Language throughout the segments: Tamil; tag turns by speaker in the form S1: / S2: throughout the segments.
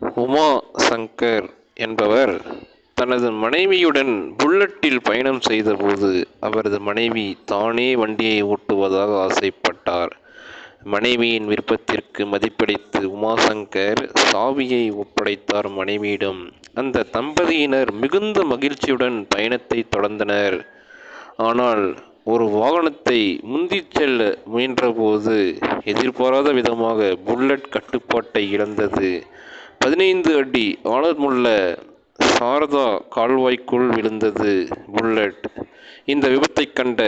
S1: உமா சங்கர் என்பவர் தனது மனைவியுடன் புல்லட்டில் பயணம் செய்தபோது அவரது மனைவி தானே வண்டியை ஓட்டுவதாக ஆசைப்பட்டார். மனைவியின் விருப்பத்திற்கு மதிப்பளித்து உமாசங்கர் சாவியை ஒப்படைத்தார் மனைவியிடம். அந்த தம்பதியினர் மிகுந்த மகிழ்ச்சியுடன் பயணத்தை தொடர்ந்தனர். ஆனால் ஒரு வாகனத்தை முந்திச் செல்ல முயன்றபோது எதிர்பாராத விதமாக புல்லட் கட்டுப்பாட்டை இழந்தது. 15 அடி ஆழமுள்ள சாரதா கால்வாய்க்குள் விழுந்தது புல்லட். இந்த விபத்தைக் கண்ட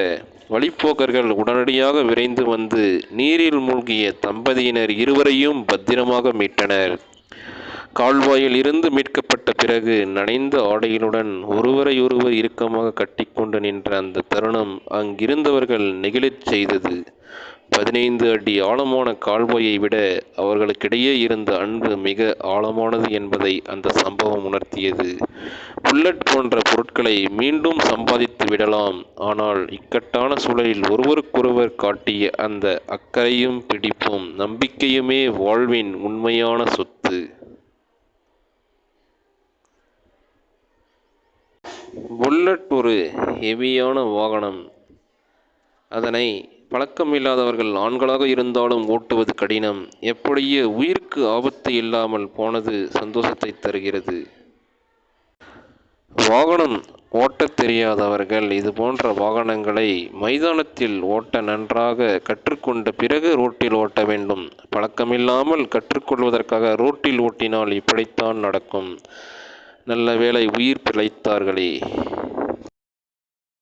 S1: வழிப்போக்கர்கள் உடனடியாக விரைந்து வந்து நீரில் மூழ்கிய தம்பதியினர் இருவரையும் பத்திரமாக மீட்டனர். கால்வாயில் இருந்து மீட்கப்பட்ட பிறகு நனைந்த ஆடைகளுடன் ஒருவரையொருவர் இறுக்கமாக கட்டிக்கொண்டு நின்ற அந்த தருணம் அங்கிருந்தவர்கள் நெகிழச் செய்தது. 15 அடி ஆழமான கால்வாயை விட அவர்களுக்கிடையே இருந்த அன்பு மிக ஆழமானது என்பதை அந்த சம்பவம் உணர்த்தியது. புல்லட் போன்ற பொருட்களை மீண்டும் சம்பாதித்து விடலாம், ஆனால் இக்கட்டான சூழலில் ஒருவருக்கொருவர் காட்டிய அந்த அக்கறையும் பிடிப்பும் நம்பிக்கையுமே வாழ்வின் உண்மையான சொத்து. புல்லட் ஒரு ஹெவியான வாகனம். அதனை பழக்கமில்லாதவர்கள் ஆண்களாக இருந்தாலும் ஓட்டுவது கடினம். எப்படியே உயிருக்கு ஆபத்து இல்லாமல் போனது சந்தோஷத்தை தருகிறது. வாகனம் ஓட்டத் தெரியாதவர்கள் இது போன்ற வாகனங்களை மைதானத்தில் ஓட்ட நன்றாக கற்றுக்கொண்ட பிறகு ரோட்டில் ஓட்ட வேண்டும். பழக்கமில்லாமல் கற்றுக்கொள்வதற்காக ரோட்டில் ஓட்டினால் இப்படித்தான் நடக்கும். நல்ல வேளை உயிர் பிழைத்தார்களே.